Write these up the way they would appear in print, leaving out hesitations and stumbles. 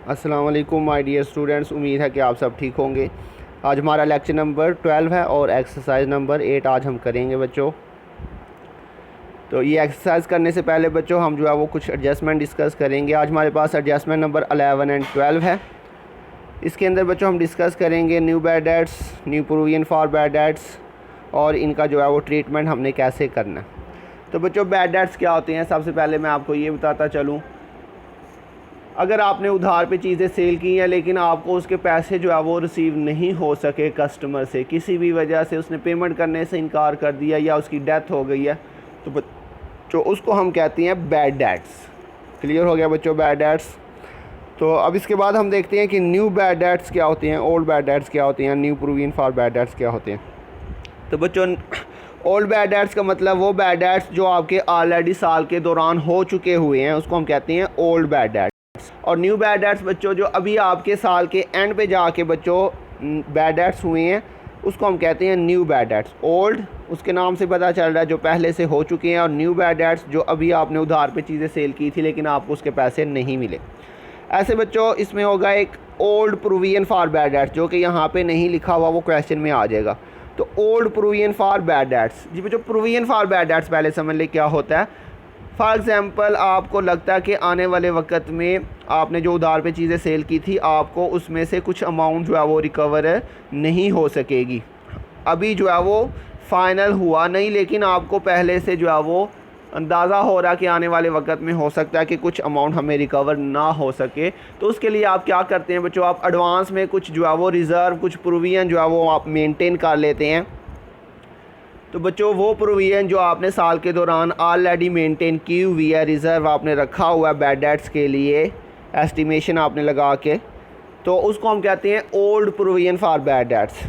अस्सलाम वालेकुम my dear students, उम्मीद है कि आप सब ठीक होंगे। आज हमारा लेक्चर नंबर 12 है और एक्सरसाइज नंबर 8 आज हम करेंगे बच्चों। तो ये एक्सरसाइज करने से पहले बच्चों हम जो है वो कुछ एडजस्टमेंट डिस्कस करेंगे। आज हमारे पास एडजस्टमेंट नंबर 11 एंड 12 है। इसके अंदर बच्चों हम डिस्कस करेंगे new bad debts, new provision for bad dates और इनका जो है वो ट्रीटमेंट हमने कैसे करना है। तो बच्चों बैड डेट्स क्या होते हैं, सबसे पहले मैं आपको ये बताता चलूँ। अगर आपने उधार पे चीज़ें सेल की हैं लेकिन आपको उसके पैसे जो है वो रिसीव नहीं हो सके कस्टमर से, किसी भी वजह से उसने पेमेंट करने से इनकार कर दिया या उसकी डेथ हो गई है, तो बच्चों उसको हम कहते हैं बैड डेट्स। क्लियर हो गया बच्चों, बैड डेट्स। तो अब इसके बाद हम देखते हैं कि न्यू बैड डेट्स क्या होते हैं, ओल्ड बैड डेट्स क्या होते हैं, new provision for bad dates क्या होते हैं। तो बच्चों ओल्ड बैड डेट्स का मतलब वो बैड डेट्स जो आपके ऑलरेडी साल के दौरान हो चुके हुए हैं, उसको हम कहते हैं ओल्ड बैड डेट्स। और न्यू बैड डेट्स बच्चों जो अभी आपके साल के एंड पे जाके बच्चों बैड डेट्स हुए हैं, उसको हम कहते हैं न्यू बैड डेट्स। ओल्ड उसके नाम से पता चल रहा है जो पहले से हो चुके हैं, और न्यू बैड डेट्स जो अभी आपने उधार पे चीज़ें सेल की थी लेकिन आपको उसके पैसे नहीं मिले। ऐसे बच्चों इसमें होगा एक old provision for bad dates, जो कि यहाँ पे नहीं लिखा हुआ, वो क्वेश्चन में आ जाएगा। तो old provision for bad debts, जी बच्चों प्रोविजन फॉर बैड डेट्स पहले समझ ले क्या होता है। फॉर एग्ज़ाम्पल आपको लगता है कि आने वाले वक्त में आपने जो उधार पे चीज़ें सेल की थी, आपको उसमें से कुछ अमाउंट जो है वो रिकवर नहीं हो सकेगी। अभी जो है वो फ़ाइनल हुआ नहीं, लेकिन आपको पहले से जो है वो अंदाज़ा हो रहा है कि आने वाले वक्त में हो सकता है कि कुछ अमाउंट हमें रिकवर ना हो सके। तो उसके लिए आप क्या करते हैं बच्चों, आप एडवांस में कुछ जो है वो रिज़र्व, कुछ प्रोविज़न जो है वो आप मेंटेन कर लेते हैं। तो बच्चों वो प्रोविज़न जो आपने साल के दौरान ऑलरेडी मेंटेन की हुई है, रिज़र्व आपने रखा हुआ है बैड डेट्स के लिए, एस्टिमेशन आपने लगा के, तो उसको हम कहते हैं old provision for bad dates.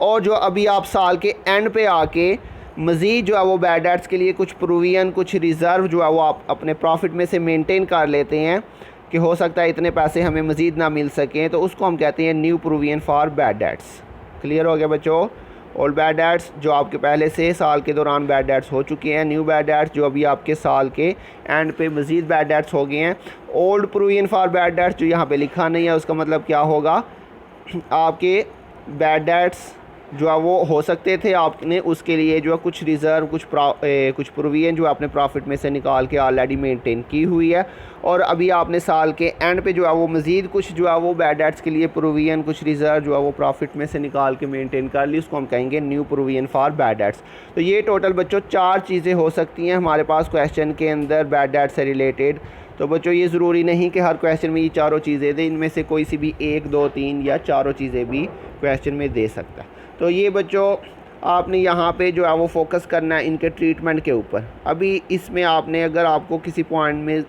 और जो अभी आप साल के एंड पे आके मज़ीद जो है वो बैड डेट्स के लिए कुछ प्रोविज़न, कुछ रिज़र्व जो है वो आप अपने प्रॉफिट में से मेंटेन कर लेते हैं कि हो सकता है इतने पैसे हमें मज़ीद ना मिल सकें, तो उसको हम कहते हैं new provision for bad dates. Clear हो गया बच्चों। ओल्ड बैड डेट्स जो आपके पहले से साल के दौरान बैड डेट्स हो चुके हैं, न्यू बैड डेट्स जो अभी आपके साल के एंड पे मज़ीद बैड डेट्स हो गए हैं। Old provision for bad dates जो यहाँ पे लिखा नहीं है, उसका मतलब क्या होगा, आपके बैड डेट्स जो है वो हो सकते थे, आपने उसके लिए जो है कुछ रिज़र्व, कुछ प्रोविजन जो आपने प्रॉफिट में से निकाल के ऑलरेडी मेंटेन की हुई है, और अभी आपने साल के एंड पे जो है वो मज़ीद कुछ जो है वो बैड डेट्स के लिए प्रोविजन, कुछ रिज़र्व जो है वो प्रॉफिट में से निकाल के मेंटेन कर ली, उसको हम कहेंगे new provision for bad dates. तो ये टोटल बच्चों 4 चीज़ें हो सकती हैं हमारे पास क्वेश्चन के अंदर बैड डेट्स से रिलेटेड। तो बच्चों ये ज़रूरी नहीं कि हर क्वेश्चन में ये चारों चीज़ें दें, इनमें से कोई सी भी 1, 2, 3 या चारों चीज़ें भी क्वेश्चन में दे सकता है। तो ये बच्चों आपने यहाँ पे जो है वो फोकस करना है इनके ट्रीटमेंट के ऊपर। अभी इसमें आपने अगर आपको किसी पॉइंट में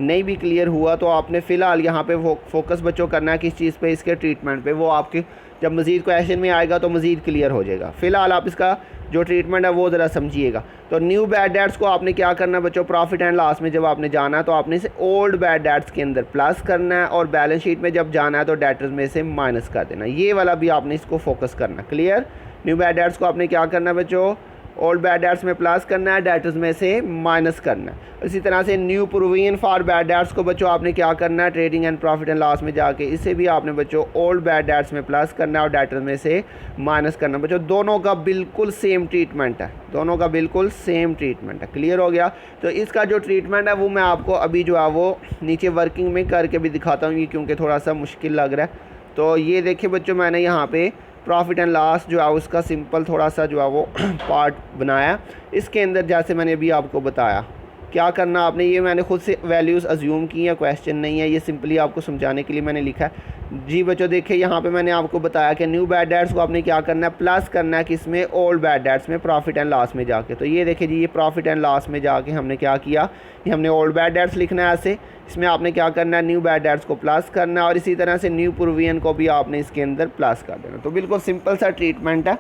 नहीं भी क्लियर हुआ तो आपने फ़िलहाल यहाँ पे फोकस बच्चों करना है किस चीज़ पे, इसके ट्रीटमेंट पे। वो आपके जब मज़ीद क्वेश्चन में आएगा तो मज़ीद क्लियर हो जाएगा। फ़िलहाल आप इसका जो ट्रीटमेंट है वो ज़रा समझिएगा। तो न्यू बैड डेट्स को आपने क्या करना है बच्चों, प्रॉफिट एंड लॉस में जब आपने जाना है तो आपने इसे ओल्ड बैड डेट्स के अंदर प्लस करना है, और बैलेंस शीट में जब जाना है तो डेटर्स में से माइनस कर देना। ये वाला भी आपने इसको फोकस करना। क्लियर। न्यू बैड डेट्स को आपने क्या करना है बच्चों, ओल्ड बैड डेट्स में प्लस करना है, डेटर्स में से माइनस करना है। इसी तरह से new provision for bad dates को बच्चों आपने क्या करना है, trading and profit and loss में जाके इसे भी आपने बच्चों ओल्ड बैड डेट्स में प्लस करना है और डेटर्स में से माइनस करना है। बच्चों दोनों का बिल्कुल सेम ट्रीटमेंट है, दोनों का बिल्कुल सेम ट्रीटमेंट है। क्लियर हो गया। तो इसका जो ट्रीटमेंट है वो मैं आपको अभी जो है वो नीचे वर्किंग में करके भी दिखाता हूँ, क्योंकि थोड़ा सा मुश्किल लग रहा है। तो ये देखिए बच्चों, मैंने यहाँ पे प्रॉफिट एंड लॉस जो है उसका सिंपल थोड़ा सा जो है वो पार्ट बनाया। इसके अंदर जैसे मैंने अभी आपको बताया क्या करना आपने, ये मैंने खुद से वैल्यूज़ अज्यूम की हैं, क्वेश्चन नहीं है, ये सिंपली आपको समझाने के लिए मैंने लिखा है। जी बच्चों देखिए यहाँ पे मैंने आपको बताया कि न्यू बैड डेट्स को आपने क्या करना है, प्लस करना है किसमें, ओल्ड बैड डेट्स में, प्रॉफिट एंड लॉस में जाके। तो ये देखिए जी, ये प्रॉफिट एंड लॉस में जाके हमने क्या किया, ये हमने ओल्ड बैड डेट्स लिखना है ऐसे, इसमें आपने क्या करना है, न्यू बैड डेट्स को प्लस करना है, और इसी तरह से न्यू प्रोविजन को भी आपने इसके अंदर प्लस कर देना। तो बिल्कुल सिंपल सा ट्रीटमेंट है।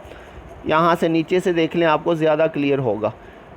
यहाँ से नीचे से देख लें, आपको ज़्यादा क्लियर होगा।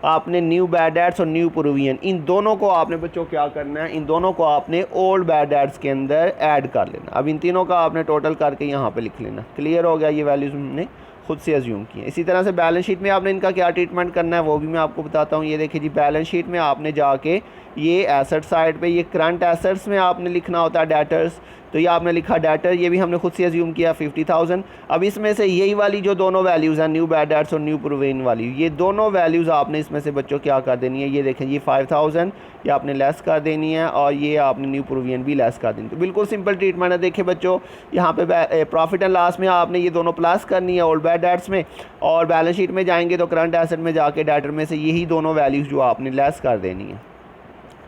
आपने न्यू बैड डेट्स और न्यू प्रोविजन, इन दोनों को आपने बच्चों क्या करना है, इन दोनों को आपने ओल्ड बैड डेट्स के अंदर ऐड कर लेना। अब इन तीनों का आपने टोटल करके यहाँ पे लिख लेना। क्लियर हो गया। ये वैल्यूज़ हमने खुद से अज्यूम की है। इसी तरह से बैलेंस शीट में आपने इनका क्या ट्रीटमेंट करना है वो भी मैं आपको बताता हूँ। ये देखिए जी, बैलेंस शीट में आपने जाके ये एसेट साइड पे ये करंट एसेट्स में आपने लिखना होता है डेटर्स, तो ये आपने लिखा डेटर, ये भी हमने खुद से अज्यूम किया 50,000। अब इसमें से यही वाली जो दोनों वैल्यूज़ हैं, न्यू बैड डेट्स और न्यू प्रोविजन वाली, ये दोनों वैल्यूज़ आपने इसमें से बच्चों क्या कर देनी है, ये देखें ये 5,000 ये आपने लेस कर देनी है और ये आपने न्यू प्रोविजन भी लेस कर देनी। तो बिल्कुल सिंपल ट्रीटमेंट है। देखिए बच्चों, यहाँ पे प्रॉफिट एंड लॉस में आपने ये दोनों प्लस करनी है ओल्ड बैड डेट्स में, और बैलेंस शीट में जाएंगे तो करंट एसेट में जाके डेटर में से यही दोनों वैल्यूज़ जो आपने लेस कर देनी है।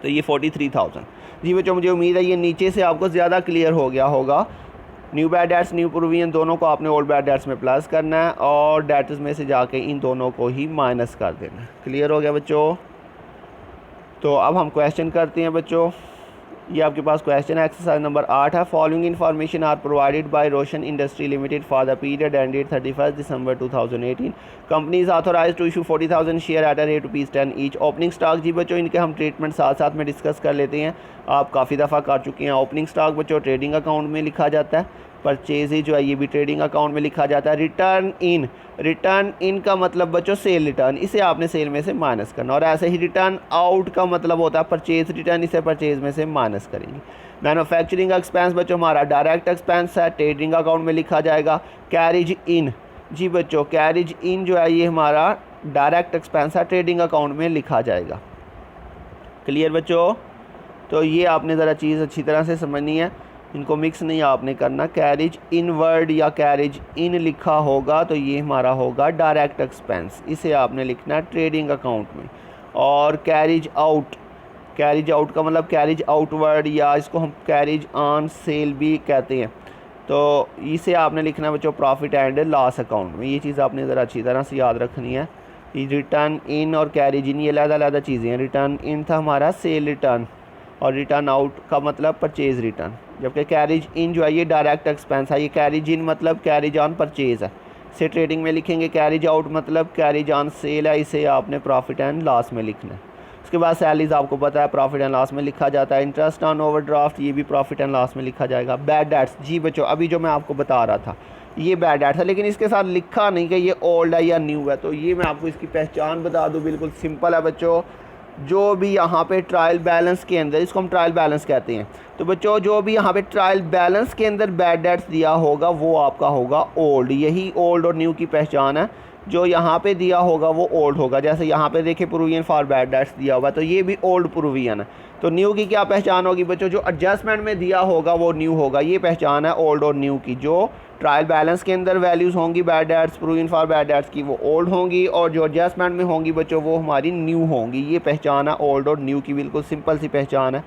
तो ये 43,000। जी बच्चों, मुझे उम्मीद है ये नीचे से आपको ज़्यादा क्लियर हो गया होगा। New bad debts new provision दोनों को आपने ओल्ड बैड डेट्स में प्लस करना है और डेट्स में से जाके इन दोनों को ही माइनस कर देना है। क्लियर हो गया बच्चों? तो अब हम क्वेश्चन करते हैं बच्चों। ये आपके पास क्वेश्चन है, एक्सरसाइज नंबर 8 है। Following information are provided by Roshan industry limited for the period ended 31 December 2018। Company is authorise to issue 40,000 share at a rate ₹10 each. Opening stock, जी बच्चों इनके हम ट्रीटमेंट साथ साथ में डिस्कस कर लेते हैं, आप काफ़ी दफ़ा कर चुके हैं। ओपनिंग स्टॉक बच्चों ट्रेडिंग अकाउंट में लिखा जाता है, परचेज जो है ये भी ट्रेडिंग अकाउंट में लिखा जाता है। रिटर्न इन का मतलब बच्चों सेल रिटर्न, इसे आपने सेल में से माइनस करना, और ऐसे ही रिटर्न आउट का मतलब होता है परचेज रिटर्न, इसे परचेज में से माइनस करेंगे। मैन्युफैक्चरिंग एक्सपेंस बच्चों हमारा डायरेक्ट एक्सपेंस है, ट्रेडिंग अकाउंट में लिखा जाएगा। कैरिज इन, जी बच्चों कैरिज इन जो है ये हमारा डायरेक्ट एक्सपेंस है, ट्रेडिंग अकाउंट में लिखा जाएगा। क्लियर बच्चों? तो ये आपने ज़रा चीज़ अच्छी तरह से समझनी है, इनको मिक्स नहीं आपने करना। कैरिज इन वर्ड या कैरिज इन लिखा होगा तो ये हमारा होगा डायरेक्ट एक्सपेंस, इसे आपने लिखना है ट्रेडिंग अकाउंट में। और कैरिज आउट का मतलब कैरिज आउटवर्ड, या इसको हम कैरिज ऑन सेल भी कहते हैं, तो इसे आपने लिखना है बच्चों प्रॉफिट एंड लॉस अकाउंट में। ये चीज़ आपने ज़रा अच्छी तरह से याद रखनी है। रिटर्न इन और कैरिज इन ये अलग-अलग चीज़ें हैं। रिटर्न इन था हमारा सेल रिटर्न और रिटर्न आउट का मतलब परचेज रिटर्न, जबकि कैरिज इन जो है ये डायरेक्ट एक्सपेंस है। ये कैरिज इन मतलब कैरिज ऑन परचेज है, इसे ट्रेडिंग में लिखेंगे। कैरिज आउट मतलब कैरिज ऑन सेल है, इसे आपने प्रॉफिट एंड लॉस में लिखना है। उसके बाद सैलरीज आपको पता है प्रॉफिट एंड लॉस में लिखा जाता है। इंटरेस्ट ऑन ओवरड्राफ्ट ये भी प्रॉफिट एंड लॉस में लिखा जाएगा। बैड डेट्स, जी बच्चों अभी जो मैं आपको बता रहा था ये बैड डेट्स है, लेकिन इसके साथ लिखा नहीं कि ये ओल्ड है या न्यू है, तो ये मैं आपको इसकी पहचान बता दूँ, बिल्कुल सिंपल है बच्चों। जो भी यहाँ पे ट्रायल बैलेंस के अंदर, इसको हम ट्रायल बैलेंस कहते हैं, तो बच्चों जो भी यहाँ पे ट्रायल बैलेंस के अंदर बैड डेट्स दिया होगा वो आपका होगा ओल्ड। यही ओल्ड और न्यू की पहचान है, जो यहाँ पे दिया होगा वो ओल्ड होगा। जैसे यहाँ पे देखिए प्रोविजन फॉर बैड डेट्स दिया हुआ, तो ये भी ओल्ड प्रोविजन है। तो न्यू की क्या पहचान होगी बच्चों? जो एडजस्टमेंट में दिया होगा वो न्यू होगा, ये पहचान है ओल्ड और न्यू की। जो ट्रायल बैलेंस के अंदर वैल्यूज़ होंगी bad debts provision for bad dates की वो ओल्ड होंगी, और जो एडजस्टमेंट में होंगी बच्चों वो हमारी न्यू होंगी। ये पहचान है ओल्ड और न्यू की, बिल्कुल सिंपल सी पहचान है।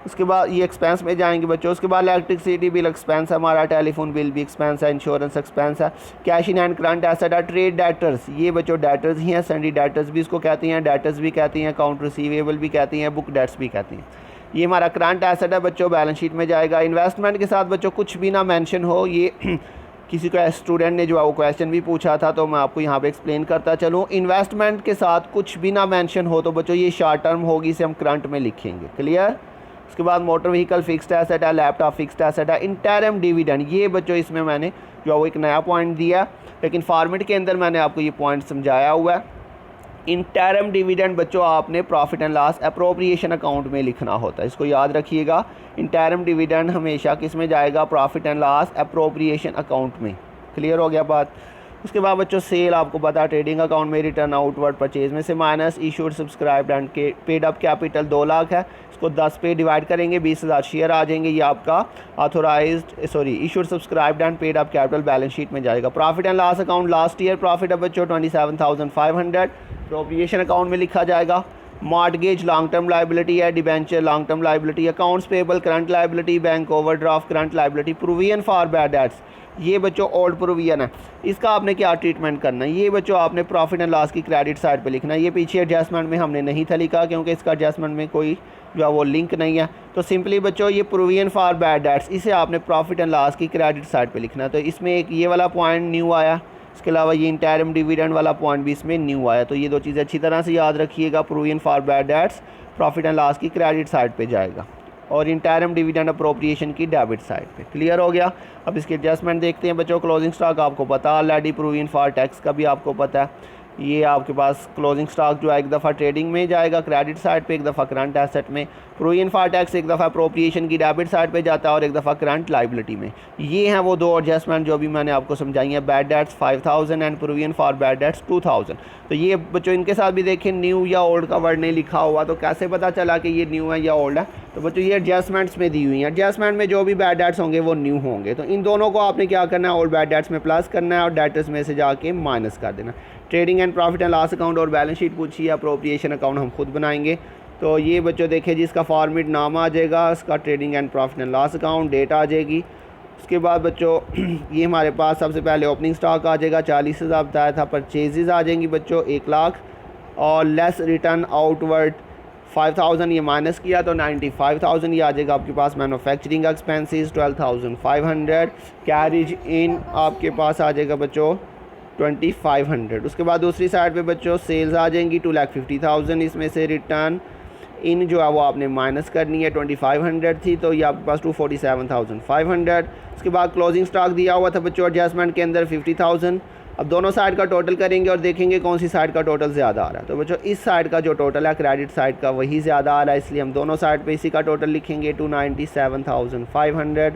उसके बाद ये एक्सपेंस में जाएंगे बच्चों। उसके बाद इलेक्ट्रिसिटी बिल एक्सपेंस है हमारा, टेलीफोन बिल भी एक्सपेंस है, इंश्योरेंस एक्सपेंस है। Cash in hand current asset है। ट्रेड डेटर्स, ये बच्चों डेटर्स ही हैं, सैंडी डेटर्स भी इसको कहते हैं, डेटर्स भी कहती हैं, अकाउंट रिसीवेबल भी कहती हैं, बुक डेट्स भी कहती हैं। ये हमारा करंट एसेट है बच्चों, बैलेंस शीट में जाएगा। इन्वेस्टमेंट के साथ बच्चों कुछ भी ना मेंशन हो, ये किसी को स्टूडेंट ने जो है वो क्वेश्चन भी पूछा था, तो मैं आपको यहाँ पे एक्सप्लेन करता चलूँ। इन्वेस्टमेंट के साथ कुछ भी ना मेंशन हो तो बच्चों ये शॉर्ट टर्म होगी, इसे हम करंट में लिखेंगे। क्लियर? उसके बाद मोटर व्हीकल फिक्स्ड एसेट है, लैपटॉप फिक्स्ड एसेट है। इंटरम डिविडेंड, ये बच्चों इसमें मैंने जो है वो एक नया पॉइंट दिया, लेकिन फॉर्मेट के अंदर मैंने आपको ये पॉइंट समझाया हुआ है। इंटरम डिविडेंड बच्चों आपने profit and loss appropriation account में लिखना होता है, इसको याद रखिएगा। इंटरम डिविडेंड हमेशा किस में जाएगा? Profit and loss appropriation account में। क्लियर हो गया बात? उसके बाद बच्चों सेल आपको पता है ट्रेडिंग अकाउंट में, रिटर्न आउटवर्ड परचेज में से minus. Issued subscribed and paid up capital 2 lakh है, इसको 10 पे डिवाइड करेंगे, 20,000 शेयर आ जाएंगे। ये आपका issued subscribed and paid up capital balance sheet में जाएगा। Profit and loss account last year profit है बच्चों 27,500, अप्रोप्रिएशन अकाउंट में लिखा जाएगा। मॉर्टगेज लॉन्ग टर्म लाइबिलिटी है, debenture long term liability, accounts payable current liability, bank overdraft current liability. Provision for bad dates ये बच्चों ओल्ड प्रोविजन है, इसका आपने क्या ट्रीटमेंट करना है? ये बच्चों आपने प्रॉफिट एंड लॉस की क्रेडिट साइड पे लिखना है। ये पीछे एडजस्टमेंट में हमने नहीं था लिखा क्योंकि इसका एडजस्टमेंट में कोई जो है वो लिंक नहीं है, तो सिंपली बच्चों ये प्रोविजन फॉर बैड डेट्स इसे आपने प्रॉफिट एंड लॉस की क्रेडिट साइड पे लिखना है। तो इसमें एक ये वाला पॉइंट न्यू आया, इसके अलावा ये इंटरम डिविडेंड वाला पॉइंट भी इसमें न्यू आया, तो ये दो चीज़ें अच्छी तरह से याद रखिएगा। Provision for bad dates profit and loss की क्रेडिट साइड पे जाएगा और इंटरम डिविडेंड अप्रोप्रिएशन की डेबिट साइड पे। क्लियर हो गया? अब इसके एडजस्टमेंट देखते हैं बच्चों। क्लोजिंग स्टॉक आपको पता ऑलरेडी, प्रोविजन फॉर टैक्स का भी आपको पता है। ये आपके पास क्लोजिंग स्टॉक जो है एक दफ़ा ट्रेडिंग में जाएगा क्रेडिट साइड पे, एक दफ़ा करंट एसेट में। प्रोविजन फॉर टैक्स एक दफ़ा अप्रोप्रिएशन की डेबिट साइड पे जाता है और एक दफ़ा करंट लाइबिलिटी में। ये हैं वो दो एडजस्टमेंट जो भी मैंने आपको समझाई हैं। Bad debts 5000 and provision for bad dates 2000। तो ये बच्चों इनके साथ भी देखें न्यू या ओल्ड का वर्ड नहीं लिखा हुआ, तो कैसे पता चला कि ये न्यू है या ओल्ड है? तो बच्चों ये एडजस्टमेंट्स में दी हुई हैं। एडजस्टमेंट में जो भी बैड डेट्स होंगे वो न्यू होंगे। तो इन दोनों को आपने क्या करना है, ओल्ड बैड डेट्स में प्लस करना है और डेटर्स में से जाके माइनस कर देना। Trading and profit and loss account और बैलेंस शीट पूछी है, अप्रोप्रिएशन अकाउंट हम खुद बनाएंगे। तो ये बच्चों देखिए जी, इसका फॉर्मेट नाम आ जाएगा, इसका trading and profit and loss account, date आ जाएगी। उसके बाद बच्चों ये हमारे पास सबसे पहले ओपनिंग स्टॉक आ जाएगा 40,000 बताया था। परचेजेज़ आ जाएंगी बच्चों 1 लाख और लेस रिटर्न आउटवर्ड 5000 ये माइनस किया तो 95,000 ये आ जाएगा आपके पास। मैन्युफैक्चरिंग एक्सपेंसेस 12,500, कैरिज इन आपके पास आ जाएगा बच्चों 2500। उसके बाद दूसरी साइड पे बच्चों सेल्स आ जाएंगी 2,50,000, इसमें से रिटर्न इन जो है वो आपने माइनस करनी है 2500 थी तो ये आपके पास 247,500। उसके बाद क्लोजिंग स्टॉक दिया हुआ था बच्चों एडजस्टमेंट के अंदर 50,000। अब दोनों साइड का टोटल करेंगे और देखेंगे कौन सी साइड का टोटल ज़्यादा आ रहा है। तो बच्चों इस साइड का जो टोटल है क्रेडिट साइड का वही ज़्यादा आ रहा है, इसलिए हम दोनों साइड पे इसी का टोटल लिखेंगे 297,500।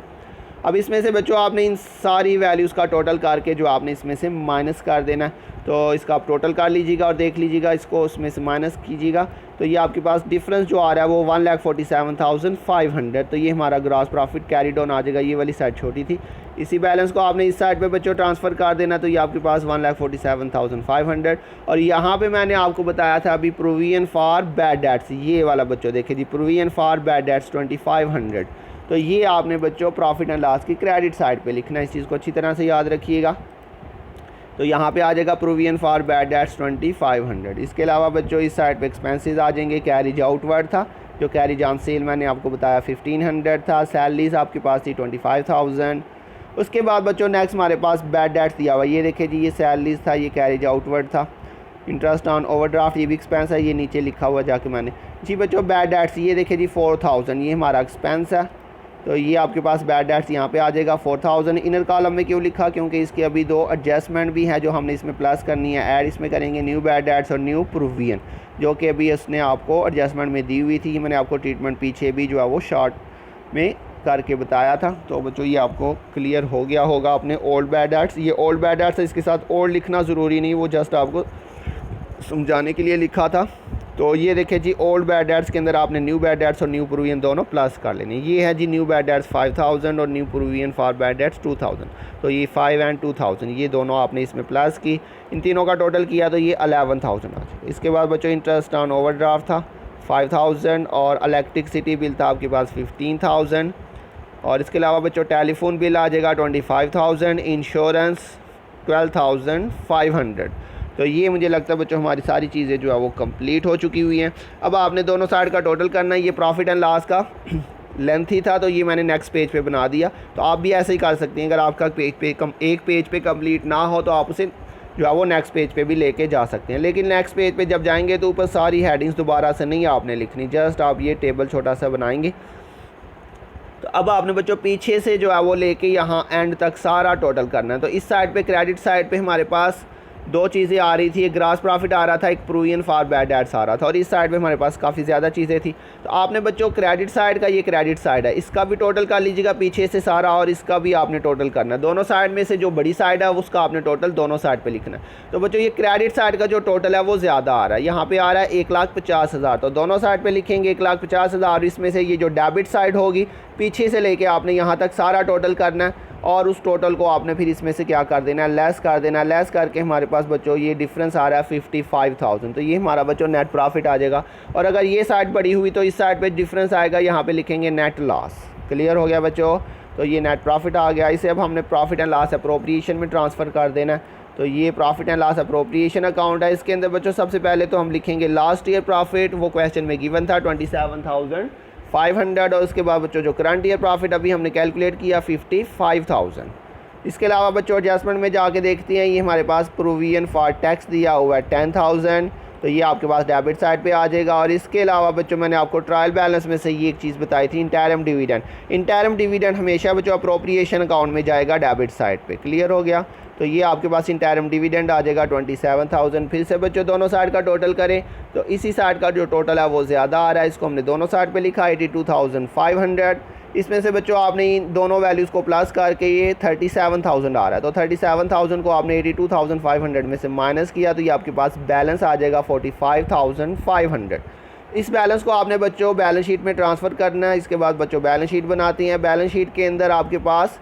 अब इसमें से बच्चों आपने इन सारी वैल्यूज़ का टोटल करके जो आपने इसमें से माइनस कर देना है। तो इसका आप टोटल कर लीजिएगा और देख लीजिएगा, इसको उसमें से माइनस कीजिएगा तो ये आपके पास डिफरेंस जो आ रहा है वो 1,47,500। तो ये हमारा ग्रॉस प्रॉफिट कैरी डाउन आ जाएगा। ये वाली साइड छोटी थी, इसी बैलेंस को आपने इस साइड पे बच्चों ट्रांसफ़र कर देना। तो ये आपके पास 1,47,500। और यहाँ पे मैंने आपको बताया था अभी प्रोविजन फॉर बैड डेट्स, ये वाला बच्चों देखिए जी, प्रोविजन फॉर बैड डेट्स 2500। तो ये आपने बच्चों प्रॉफिट एंड लॉस की क्रेडिट साइड पे लिखना है, इस चीज़ को अच्छी तरह से याद रखिएगा। तो यहाँ पे आ जाएगा प्रोविजन फॉर बैड डेट्स 2500। इसके अलावा बच्चों इस साइड पे एक्सपेंसेस आ जाएंगे। कैरिज आउटवर्ड था, जो कैरिज ऑन सेल मैंने आपको बताया 1500 था। सैलरीज आपके पास थी 25,000। उसके बाद बच्चों नेक्स्ट हमारे पास बैड डेट्स दिया हुआ, ये देखिए जी, ये सैलरीज था, ये कैरिज आउटवर्ड था। इंटरेस्ट ऑन ओवरड्राफ्ट ये भी एक्सपेंस है, ये नीचे लिखा हुआ जाके मैंने जी बच्चों। बैड डेट्स ये देखिए जी 4000, ये हमारा एक्सपेंस है। तो ये आपके पास बैड डेट्स यहाँ पे आ जाएगा 4000। इनर कॉलम में क्यों लिखा, क्योंकि इसके अभी दो एडजस्टमेंट भी हैं जो हमने इसमें प्लस करनी है। ऐड इसमें करेंगे न्यू बैड डेट्स और न्यू प्रोविजन, जो कि अभी उसने आपको एडजस्टमेंट में दी हुई थी। मैंने आपको ट्रीटमेंट पीछे भी जो है वो शॉर्ट में करके बताया था। तो बच्चों ये आपको क्लियर हो गया होगा अपने ओल्ड बैड डेट्स। ये ओल्ड बैड डेट्स है, इसके साथ ओल्ड लिखना ज़रूरी नहीं, वो जस्ट आपको समझाने के लिए लिखा था। तो ये देखिए जी, ओल्ड बैड डेट्स के अंदर आपने न्यू बैड डेट्स और न्यू प्रोविजन दोनों प्लस कर लेने। ये है जी न्यू बैड डेट्स 5000 और new provision for bad dates 2000। तो ये 5 एंड 2000 ये दोनों आपने इसमें प्लस की, इन तीनों का टोटल किया तो ये 11,000 आ जाए। इसके बाद बच्चों इंटरेस्ट ऑन ओवरड्राफ्ट था 5000 और इलेक्ट्रिसिटी बिल था आपके पास 15,000। और इसके अलावा बच्चों टेलीफोन बिल आ जाएगा 25,000, इंश्योरेंस 12,500। तो ये मुझे लगता है बच्चों हमारी सारी चीज़ें जो है वो कंप्लीट हो चुकी हुई हैं। अब आपने दोनों साइड का टोटल करना है। ये प्रॉफिट एंड लॉस का लेंथ ही था तो ये मैंने नेक्स्ट पेज पे बना दिया। तो आप भी ऐसे ही कर सकते हैं, अगर आपका एक पेज पे कंप्लीट ना हो तो आप उसे जो है वो नेक्स्ट पेज पे भी लेके जा सकते हैं। लेकिन नेक्स्ट पेज पे जब जाएंगे तो ऊपर सारी हेडिंग्स दोबारा से नहीं आपने लिखनी, जस्ट आप ये टेबल छोटा सा बनाएंगे। तो अब आपने बच्चों पीछे से जो है वो लेके यहाँ एंड तक सारा टोटल करना है। तो इस साइड पे क्रेडिट साइड पे हमारे पास दो चीज़ें आ रही थी, एक ग्रास प्रॉफिट आ रहा था, एक प्रोविजन फॉर बैड डेट्स आ रहा था। और इस साइड पे हमारे पास काफ़ी ज़्यादा चीज़ें थी। तो आपने बच्चों क्रेडिट साइड का, ये क्रेडिट साइड है, इसका भी टोटल कर लीजिएगा पीछे से सारा, और इसका भी आपने टोटल करना है। दोनों साइड में से जो बड़ी साइड है उसका आपने टोटल दोनों साइड पे लिखना है। तो बच्चों ये क्रेडिट साइड का जो टोटल है वो ज़्यादा आ रहा है, यहाँ पे आ रहा है 1,50,000। तो दोनों साइड पे लिखेंगे 1,50,000। इसमें से ये जो डेबिट साइड होगी पीछे से लेके आपने यहाँ तक सारा टोटल करना है, और उस टोटल को आपने फिर इसमें से क्या कर देना है, लेस कर देना है। लेस करके हमारे पास बच्चों ये डिफरेंस आ रहा है 55,000। तो ये हमारा बच्चों नेट प्रॉफिट आ जाएगा। और अगर ये साइड बढ़ी हुई तो इस साइड पे डिफरेंस आएगा, यहाँ पे लिखेंगे नेट लॉस। क्लियर हो गया बच्चों? तो ये नेट प्रॉफिट आ गया। इसे अब हमने प्रॉफिट एंड लॉस अप्रोप्रिएशन में ट्रांसफ़र कर देना है। तो ये profit and loss appropriation account है। इसके अंदर बच्चों सबसे पहले तो हम लिखेंगे लास्ट ईयर प्रॉफिट, वो क्वेश्चन में गिवन था 27,500। और उसके बाद बच्चों जो करंट ईयर प्रॉफिट अभी हमने कैलकुलेट किया 55,000। इसके अलावा बच्चों एडजस्टमेंट में जाके देखते हैं, ये हमारे पास प्रोविजन फॉर टैक्स दिया हुआ है 10,000। तो ये आपके पास डेबिट साइड पे आ जाएगा। और इसके अलावा बच्चों मैंने आपको ट्रायल बैलेंस में से ये एक चीज़ बताई थी, इंटरम डिविडेंड। इंटरम डिविडेंड हमेशा बच्चों अप्रोप्रिएशन अकाउंट में जाएगा डेबिट साइड पे। क्लियर हो गया? तो तो ये आपके पास इंटरम डिविडेंड आ जाएगा 27,000। फिर से बच्चों दोनों साइड का टोटल करें तो इसी साइड का जो टोटल है वो ज़्यादा आ रहा है, इसको हमने दोनों साइड पे लिखा 82,500। इसमें से बच्चों आपने इन दोनों वैल्यूज़ को प्लस करके ये 37,000 आ रहा है, तो 37,000 को आपने 82,500 में से माइनस किया तो ये आपके पास बैलेंस आ जाएगा 45,500। इस बैलेंस को आपने बच्चों बैलेंस शीट में ट्रांसफ़र करना है। इसके बाद बच्चों बैलेंस शीट बनाती हैं। बैलेंस शीट के अंदर आपके पास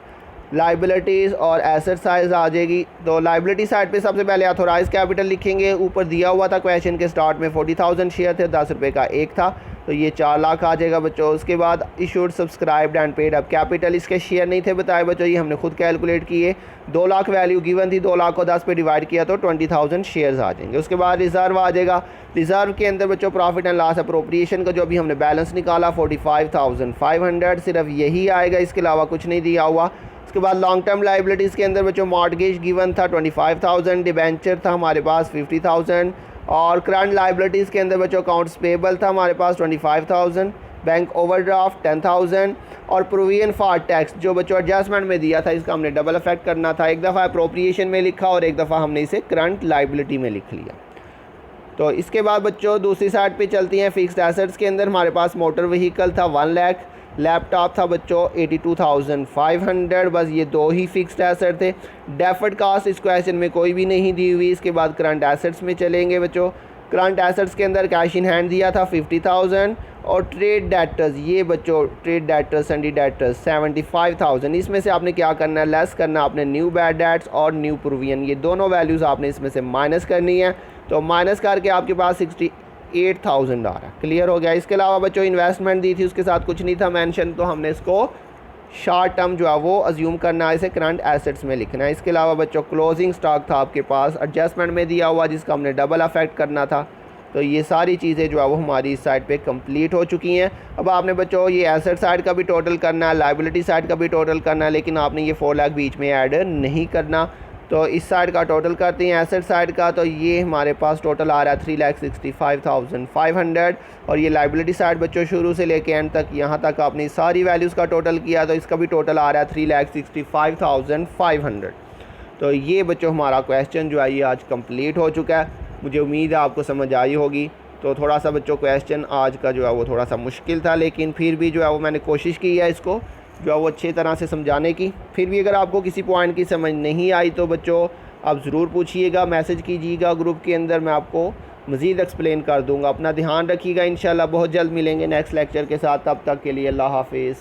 लाइबिलिटीज़ और एसेट साइज आ जाएगी। तो लाइबिलिटी साइड पे सबसे पहले ऑथोराइज कैपिटल लिखेंगे। ऊपर दिया हुआ था क्वेश्चन के स्टार्ट में 40,000 शेयर थे, 10 रुपये का एक था, तो ये 4 लाख आ जाएगा बच्चों। उसके बाद issued subscribed and paid up capital, इसके शेयर नहीं थे बताए बच्चों, ये हमने खुद कैलकुलेट किए। 2 लाख वैल्यू गिवन थी, 2 लाख को 10 पे डिवाइड किया तो 20,000 शेयर्स आ जाएंगे। उसके बाद रिज़र्व आ जाएगा। रिज़र्व के अंदर बच्चों प्रॉफिट एंड लॉस अप्रोप्रिएशन का जो अभी हमने बैलेंस निकाला 45,500 सिर्फ यही आएगा, इसके अलावा कुछ नहीं दिया हुआ। उसके बाद लॉन्ग टर्म लाइबिलिटीज़ के अंदर बच्चों मॉर्गेज गिवन था 25,000, डिबेंचर था हमारे पास 50,000 और करंट लाइबिलिटीज़ के अंदर बच्चों अकाउंट्स पेबल था हमारे पास 25,000, बैंक ओवरड्राफ्ट 10,000 और प्रोविजन फॉर टैक्स जो बच्चों एडजस्टमेंट में दिया था इसका हमने डबल इफेक्ट करना था। एक दफ़ा अप्रोप्रिएशन में लिखा और एक दफ़ा हमने इसे करंट लाइबिलिटी में लिख लिया। तो इसके बाद बच्चों दूसरी साइड पे चलती हैं। फिक्स्ड एसेट्स के अंदर हमारे पास मोटर व्हीकल था 1 लाख, लैपटॉप था बच्चों 82,500, बस ये 2 ही फिक्स्ड एसेट थे। डेफर्ड कास्ट इस क्वेश्चन में कोई भी नहीं दी हुई। इसके बाद करंट एसेट्स में चलेंगे बच्चों। करंट एसेट्स के अंदर कैश इन हैंड दिया था 50,000 और ट्रेड डेटर्स, ये बच्चों ट्रेड डेटर्स सन्डी डेटर्स 75,000। इसमें से आपने क्या करना है, लेस करना आपने न्यू बैड डेट्स और न्यू प्रोविजन, ये दोनों वैल्यूज़ आपने इसमें से माइनस करनी है। तो माइनस करके आपके पास 68,000 आ रहा है। क्लियर हो गया। इसके अलावा बच्चों इन्वेस्टमेंट दी थी उसके साथ कुछ नहीं था मेंशन, तो हमने इसको शॉर्ट टर्म जो है वो अज्यूम करना है, इसे करंट एसेट्स में लिखना है। इसके अलावा बच्चों क्लोजिंग स्टॉक था आपके पास एडजस्टमेंट में दिया हुआ जिसका हमने डबल अफेक्ट करना था। तो ये सारी चीज़ें जो है वो हमारी इस साइड पे कंप्लीट हो चुकी हैं। अब आपने बच्चों ये एसेट साइड का भी टोटल करना है, लाइबिलिटी साइड का भी टोटल करना है, लेकिन आपने ये 4 लाख बीच में ऐड नहीं करना। तो इस साइड का टोटल करते हैं एसेट साइड का, तो ये हमारे पास टोटल आ रहा है 3,65,500 और ये लाइबिलिटी साइड बच्चों शुरू से लेके एंड तक यहाँ तक आपने सारी वैल्यूज़ का टोटल किया तो इसका भी टोटल आ रहा है 3,65,500। तो ये बच्चों हमारा क्वेश्चन जो है ये आज कंप्लीट हो चुका है। मुझे उम्मीद है आपको समझ आई होगी। तो थोड़ा सा बच्चों क्वेश्चन आज का जो है वो थोड़ा सा मुश्किल था, लेकिन फिर भी जो है वो मैंने कोशिश की है इसको जो है वो अच्छी तरह से समझाने की। फिर भी अगर आपको किसी पॉइंट की समझ नहीं आई तो बच्चों आप ज़रूर पूछिएगा, मैसेज कीजिएगा ग्रुप के अंदर, मैं आपको मज़ीद एक्सप्लेन कर दूंगा। अपना ध्यान रखिएगा, इंशाल्लाह बहुत जल्द मिलेंगे नेक्स्ट लेक्चर के साथ। तब तक के लिए अल्लाह हाफिज़।